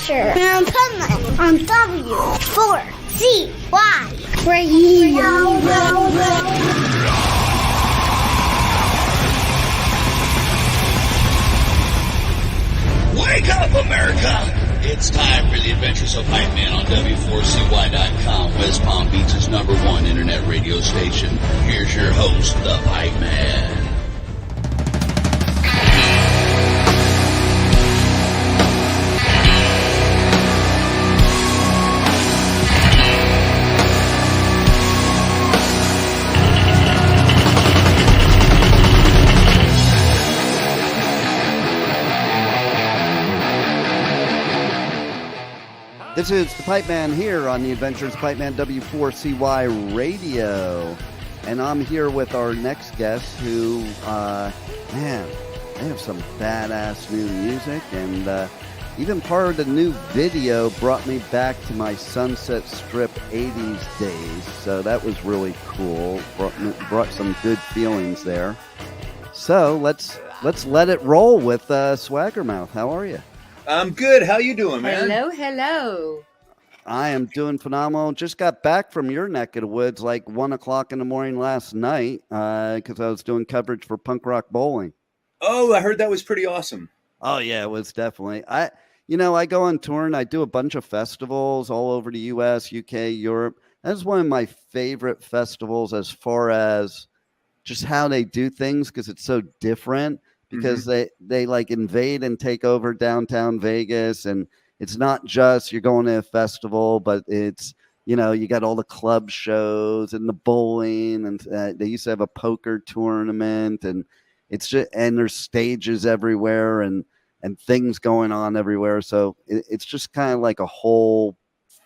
adventure in Pipeman on W4CY Radio. Wake up, America! It's time for the Adventures of Pipeman on W4CY.com, West Palm Beach's #1 internet radio station. Here's your host, the Pipeman. This is the Pipeman here on the Adventures of Pipeman W4CY Radio. And I'm here with our next guest who, man, they have some badass new music. And even part of the new video brought me back to my Sunset Strip 80s days. So that was really cool. Brought some good feelings there. So let's let it roll with Swaggermouth. How are you? I'm good. How you doing, man? Hello. I am doing phenomenal. Just got back from your neck of the woods like 1 o'clock in the morning last night because I was doing coverage for Punk Rock Bowling. Oh, I heard that was pretty awesome. Oh, yeah, it was definitely. I go on tour and I do a bunch of festivals all over the U.S., U.K., Europe. That's one of my favorite festivals as far as just how they do things because it's so different. Because they like invade and take over downtown Vegas, and it's not just you're going to a festival, but it's, you got all the club shows and the bowling, and they used to have a poker tournament, and it's just, and there's stages everywhere and things going on everywhere. So it's just kind of like a whole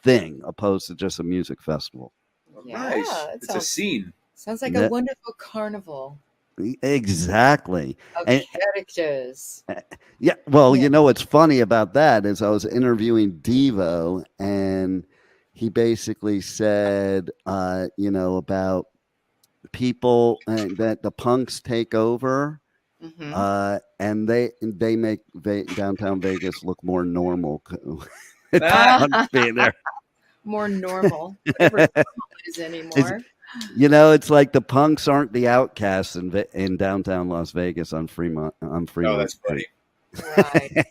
thing opposed to just a music festival. Yeah, nice. It's a scene. Sounds like a wonderful carnival. Exactly. Of characters. Yeah. Well, what's funny about that is I was interviewing Devo, and he basically said, about people that the punks take over, and they make downtown Vegas look more normal. Being there. More normal. Whatever normal is anymore. It's like the punks aren't the outcasts in downtown Las Vegas on Fremont. Oh, that's funny. Right.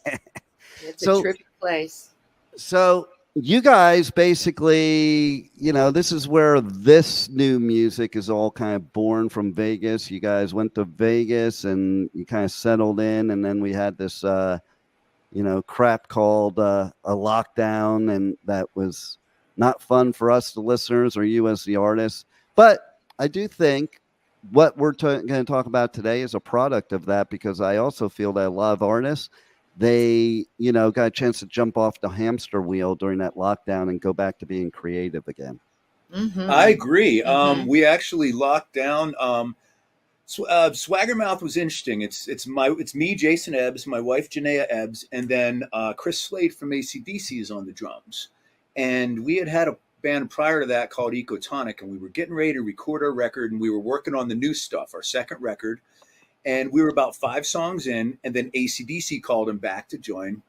It's a terrific place. So you guys basically, this is where this new music is all kind of born from Vegas. You guys went to Vegas and you kind of settled in, and then we had this, crap called a lockdown, and that was not fun for us, the listeners, or you as the artists. But I do think what we're going to talk about today is a product of that, because I also feel that a lot of artists, they, got a chance to jump off the hamster wheel during that lockdown and go back to being creative again. Mm-hmm. I agree. We actually locked down. Swaggermouth was interesting. It's me, Jason Ebbs, my wife, Janea Ebbs, and then CRISS SLADE from AC/DC is on the drums. And we had a band prior to that called Ecotonic, and we were getting ready to record our record, and we were working on the new stuff, our second record, and we were about 5 songs in, and then AC/DC called him back to join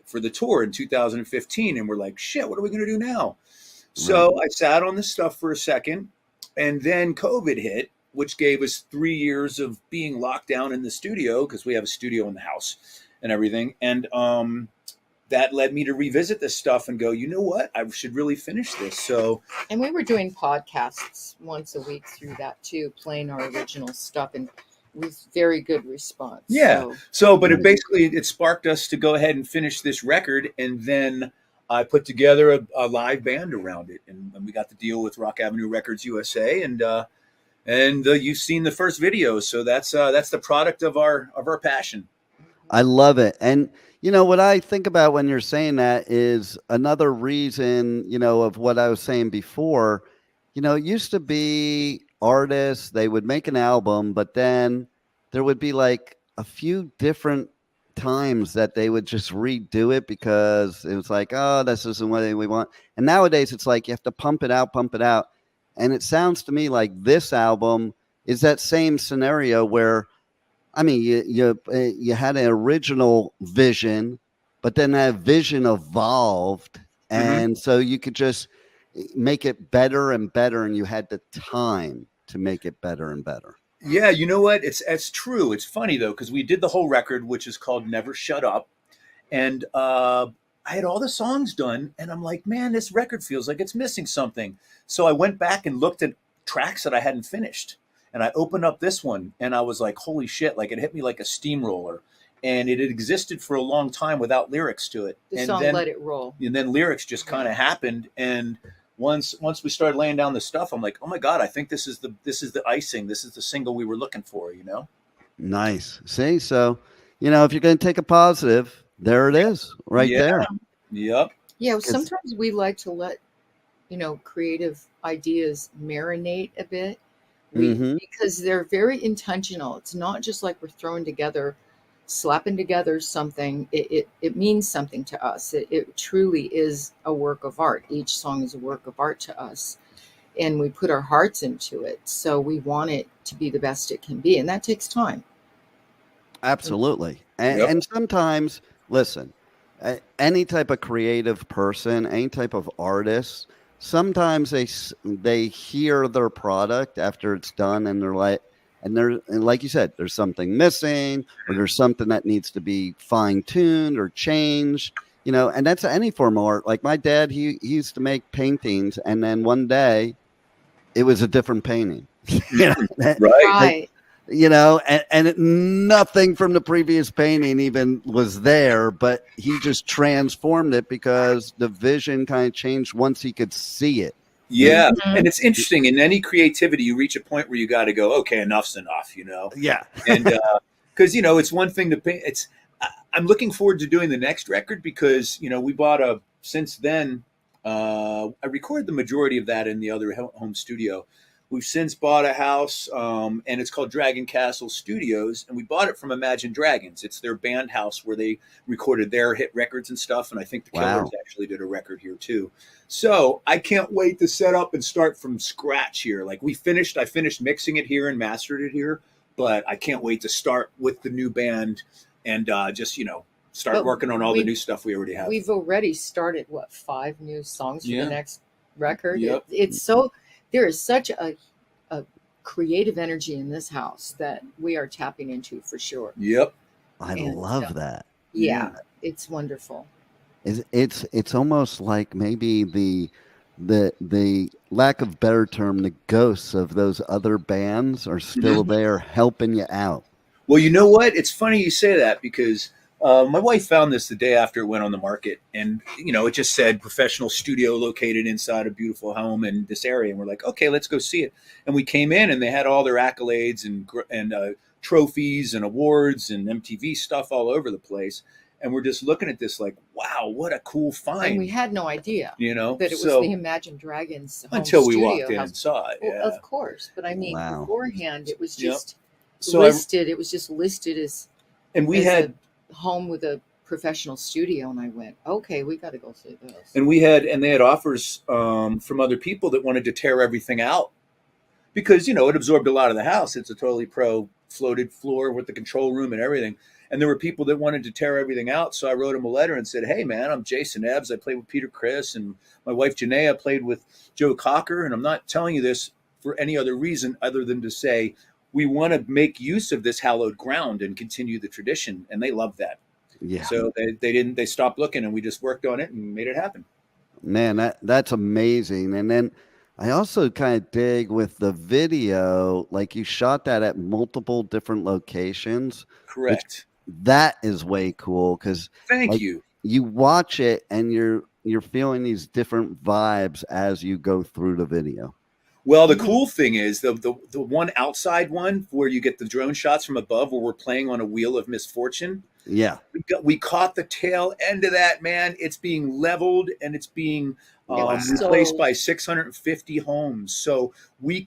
for the tour in 2015, and we're like, shit, what are we going to do now? So I sat on this stuff for a second, and then COVID hit, which gave us 3 years of being locked down in the studio, because we have a studio in the house and everything, and that led me to revisit this stuff and go, you know what? I should really finish this. So, and we were doing podcasts once a week through that too, playing our original stuff, and with very good response. Yeah. So but it sparked us to go ahead and finish this record. And then I put together a live band around it. And we got the deal with Rock Avenue Records USA. And you've seen the first video. So that's the product of our passion. I love it. And what I think about when you're saying that is another reason, of what I was saying before. It used to be artists, they would make an album, but then there would be like a few different times that they would just redo it because it was like, oh, this isn't what we want. And nowadays it's like you have to pump it out. And it sounds to me like this album is that same scenario where, I mean, you had an original vision, but then that vision evolved, and so you could just make it better and better, and you had the time to make it better and better. Yeah, you know what? It's true. It's funny though, because we did the whole record, which is called Never Shut Up, and I had all the songs done, and I'm like, man, this record feels like it's missing something. So I went back and looked at tracks that I hadn't finished, and I opened up this one, and I was like, holy shit! Like it hit me like a steamroller, and it had existed for a long time without lyrics to it. The and song then, Let It Roll. And then lyrics just kind of happened, and once we started laying down the stuff, I'm like, oh my God, I think this is the icing. This is the single we were looking for, you know? Nice. See, so, you know, if you're going to take a positive, there it is right there. Yep. Yeah. Sometimes we like to let, creative ideas marinate a bit because they're very intentional. It's not just like we're slapping together something. It means something to us. It truly is a work of art. Each song is a work of art to us, and we put our hearts into it. So we want it to be the best it can be, and that takes time. Absolutely. And sometimes, listen, any type of creative person, any type of artist, sometimes they hear their product after it's done, and they're like, and like you said, there's something missing, or there's something that needs to be fine-tuned or changed, and that's any form of art. Like my dad, he used to make paintings, and then one day it was a different painting. Right. And nothing from the previous painting even was there, but he just transformed it because the vision kind of changed once he could see it. Yeah. And it's interesting. In any creativity, you reach a point where you got to go, okay, enough's enough, Yeah. And because, it's one thing to paint. I'm looking forward to doing the next record because, we bought since then, I recorded the majority of that in the other home studio. We've since bought a house, and it's called Dragon Castle Studios, and we bought it from Imagine Dragons. It's their band house where they recorded their hit records and stuff, and I think the Killers actually did a record here too. So I can't wait to set up and start from scratch here. Like I finished mixing it here and mastered it here, but I can't wait to start with the new band and start working on all the new stuff we already have. We've already started 5 new songs for the next record. Yep. It's so. There is such a creative energy in this house that we are tapping into for sure. Yep. I love that. Yeah, it's wonderful. It's almost like maybe the lack of better term, the ghosts of those other bands are still there helping you out. Well, you know what? It's funny you say that because my wife found this the day after it went on the market, and it just said professional studio located inside a beautiful home in this area, and we're like, okay, let's go see it. And we came in, and they had all their accolades and trophies and awards and MTV stuff all over the place, and we're just looking at this like, wow, what a cool find. And we had no idea, that it was the Imagine Dragons home until we studio walked in and saw it. Well, of course, but I mean, beforehand, it was just listed. It was just listed as, and we had a home with a professional studio, and I went, okay, we got to go see this. And they had offers from other people that wanted to tear everything out because it absorbed a lot of the house. It's a totally floated floor with the control room and everything. And there were people that wanted to tear everything out. So I wrote them a letter and said, hey man, I'm Jason Ebbs. I played with Peter Criss, and my wife Janea played with Joe Cocker. And I'm not telling you this for any other reason other than to say we want to make use of this hallowed ground and continue the tradition. And they love that. Yeah. So they stopped looking, and we just worked on it and made it happen. Man, that's amazing. And then I also kind of dig with the video, like you shot that at multiple different locations. Correct. That is way cool because thank you. You watch it and you're feeling these different vibes as you go through the video. Well, the cool thing is the one outside one where you get the drone shots from above where we're playing on a Wheel of Misfortune. Yeah. We caught the tail end of that, man. It's being leveled and it's being replaced by 650 homes. So we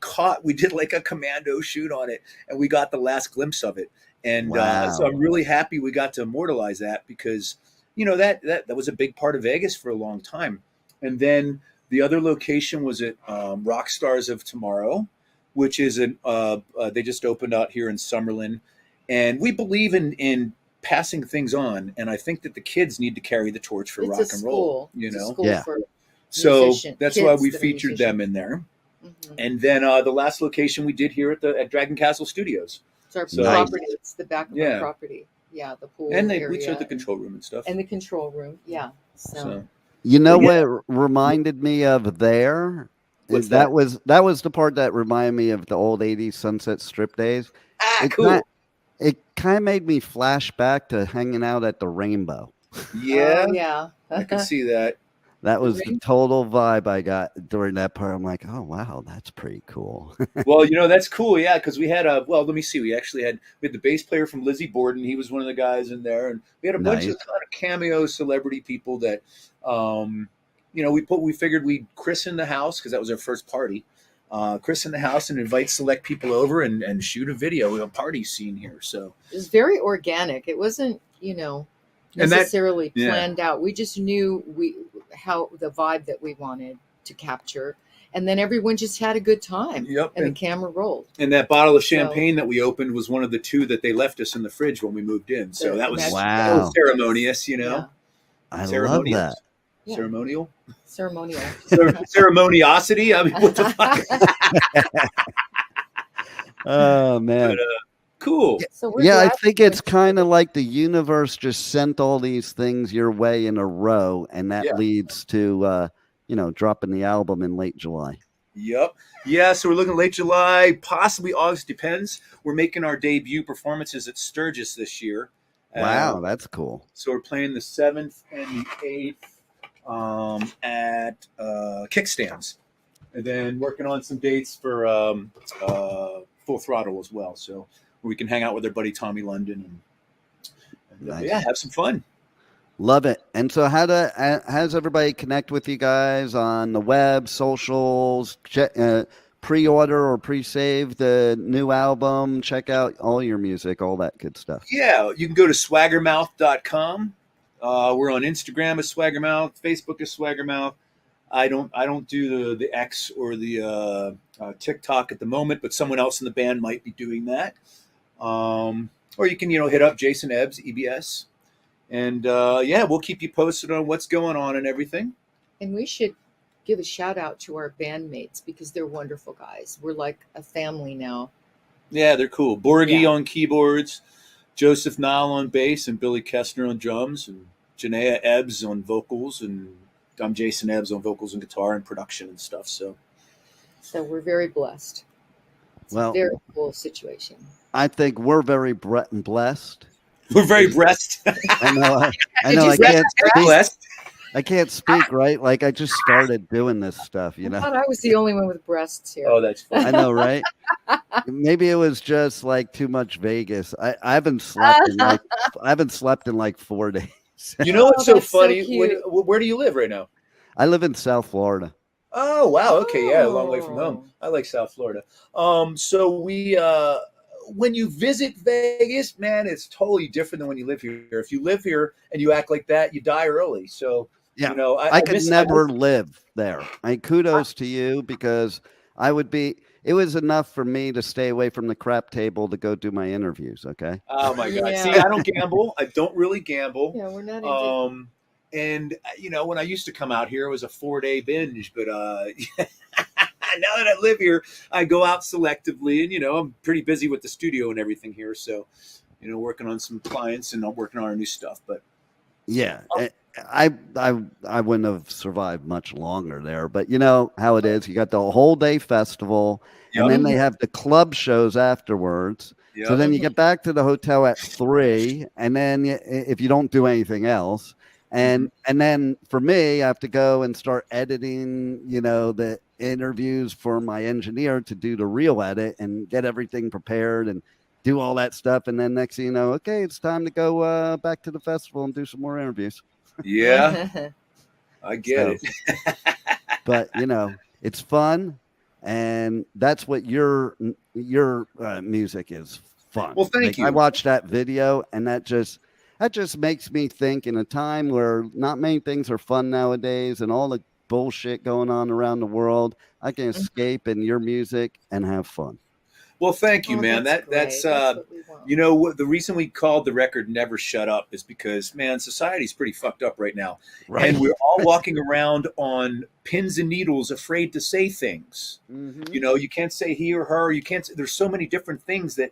did like a commando shoot on it, and we got the last glimpse of it. And so I'm really happy we got to immortalize that because, that was a big part of Vegas for a long time. And then the other location was at Rockstars of Tomorrow, which is they just opened out here in Summerlin. And we believe in passing things on, and I think that the kids need to carry the torch for It's rock a and school. roll. It's a know, school Yeah. for so musician- that's why kids we that are featured them in there. Mhm. And then the last location we did here at Dragon Castle Studios, It's our So- property. It's the back of Yeah. our property. Yeah, the pool and area we showed the control room and stuff. and the control room. Yeah. So You know Yeah. what it reminded me of there? What's that was the part that reminded me of the old 80s Sunset Strip days. cool. It kind of made me flash back to hanging out at the Rainbow. Yeah, Oh, yeah. I can see that. That was the Rainbow? total vibe I got during that part. I'm like, oh wow, that's pretty cool. Well, that's cool, yeah, because we had let me see, we had the bass player from Lizzie Borden. He was one of the guys in there, and we had a bunch Nice. of kind of cameo celebrity people that, we figured we'd christen the house because that was our first party. Christen the house and invite select people over and shoot a video of a party scene here. So It was very organic. It wasn't, And that- necessarily yeah. planned out. We just knew how the vibe that we wanted to capture, and then everyone just had a good time. Yep, And the and- camera rolled. And that bottle of champagne that we opened was one of the two that they left us in the fridge when we moved in. So that was Wow. ceremonious, Yeah. I love Ceremonious. that. Yeah. Ceremonial? Ceremonial. Ceremoniosity? I mean, what the fuck? Oh man. But, cool. So we're Yeah, I glad think we it's went- kind of like the universe just sent all these things your way in a row, and that Yeah. leads to dropping the album in late July. Yep. Yeah, so we're looking late July, possibly August, depends. We're making our debut performances at Sturgis this year. Wow, that's cool. So we're playing the 7th and the 8th at Kickstands. And then working on some dates for Full Throttle as well. So we can hang out with our buddy Tommy London and Nice. yeah, have some fun. Love it. And so how does everybody connect with you guys on the web, socials, pre-order or pre-save the new album, check out all your music, all that good stuff? Yeah, you can go to swaggermouth.com. We're on Instagram as Swaggermouth, Facebook as Swaggermouth. I don't do the X or the TikTok at the moment, but someone else in the band might be doing that. Or you can hit up Jason Ebbs, EBS, and we'll keep you posted on what's going on and everything. And we should give a shout out to our bandmates because they're wonderful guys. We're like a family now. Yeah, they're cool. Borgi Yeah. on keyboards, Joseph Nile on bass, and Billy Kessner on drums, and Janea Ebbs on vocals, and I'm Jason Ebbs on vocals and guitar and production and stuff. So So we're very blessed. It's Well- a very cool situation. I think we're very blessed. we're very blessed. I know. I Did know. you I say can't that? speak. Blessed. I can't speak, right? Like I just started doing this stuff, I thought I was the only one with breasts here. Oh, that's fun. I know, right? Maybe it was just like too much Vegas. I haven't slept in like 4 days. You know what's Oh, so that's so funny? cute. Where do you live right now? I live in South Florida. Oh, wow. Okay, yeah, a long way from Oh. home. I like South Florida. So we when you visit Vegas, man, it's totally different than when you live here. If you live here and you act like that, you die early. So Yeah. I I could never live there. Kudos to you because it was enough for me to stay away from the crap table to go do my interviews. Okay. Oh my God. Yeah. See, I don't gamble. I don't really gamble. Yeah, we're not into And when I used to come out here, it was a 4-day binge, but now that I live here, I go out selectively, and I'm pretty busy with the studio and everything here. So, working on some clients and I'm working on our new stuff. But Yeah. I wouldn't have survived much longer there, but you know how it is. You got the whole day festival, and then they have the club shows afterwards. So then you get back to the hotel at 3, and then if you don't do anything else, and then for me, I have to go and start editing, the interviews for my engineer to do the real edit and get everything prepared and do all that stuff. And then next thing you know, okay, it's time to go back to the festival and do some more interviews. yeah, I get it. But it's fun, and that's what your music is. Fun. Well, thank you. I watched that video, and that just makes me think in a time where not many things are fun nowadays, and all the bullshit going on around the world, I can escape in your music and have fun. Well, thank you, Oh, man. that's That's great. That's what we want. You know what? The reason we called the record "Never Shut Up" is because, man, society's pretty fucked up right now, Right. and we're all walking around on pins and needles, afraid to say things. Mhm. You know, you can't say he or her. You can't. There's so many different things that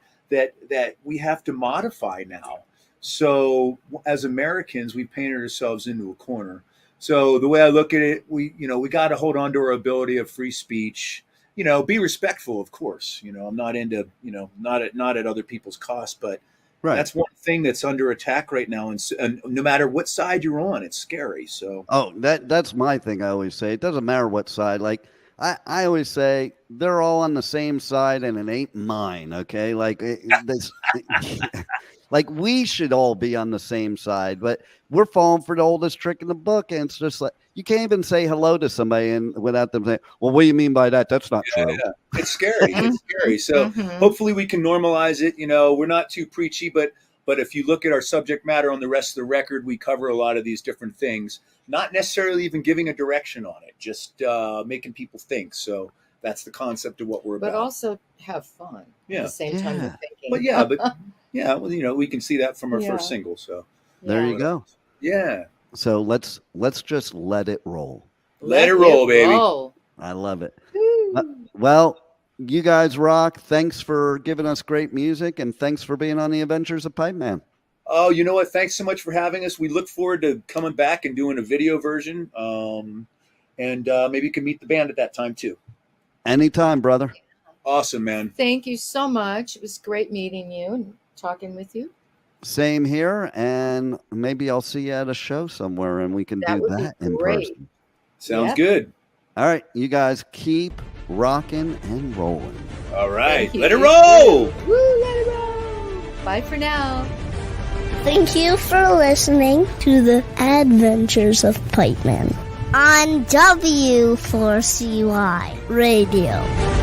we have to modify now. So as Americans, we painted ourselves into a corner. So the way I look at it, we got to hold on to our ability of free speech. You know, be respectful, of course. You know, I'm not into, not at other people's cost, but Right. that's one thing that's under attack right now. And no matter what side you're on, it's scary. So, Oh, that's my thing. I always say it doesn't matter what side. Like I always say they're all on the same side, and it ain't mine. Okay, like like we should all be on the same side, but we're falling for the oldest trick in the book, and it's just like you can't even say hello to somebody and without them saying, "Well, what do you mean by that? That's not true." yeah, it's scary. It's scary. So hopefully we can normalize it. You know, we're not too preachy, but if you look at our subject matter on the rest of the record, we cover a lot of these different things, not necessarily even giving a direction on it, just making people think. So that's the concept of what we're about. But also have fun at the same time you're thinking. Well, we can see that from our first single. So There you go. yeah, So let's just let it roll. let it roll, baby. roll. I love it. Well, you guys rock. Thanks for giving us great music, and thanks for being on the Adventures of Pipe Man. Oh, you know what? Thanks so much for having us. We look forward to coming back and doing a video version. And maybe you can meet the band at that time too. Anytime, brother. Awesome, man. Thank you so much. It was great meeting you and talking with you. Same here, and maybe I'll see you at a show somewhere, and we can That do would be that in great. person. Sounds Yep. good. All right, you guys keep rocking and rolling. All right. Thank you. Let it roll. Woo, let it roll. Bye for now. Thank you for listening to the Adventures of Pipe Man on W4CY Radio.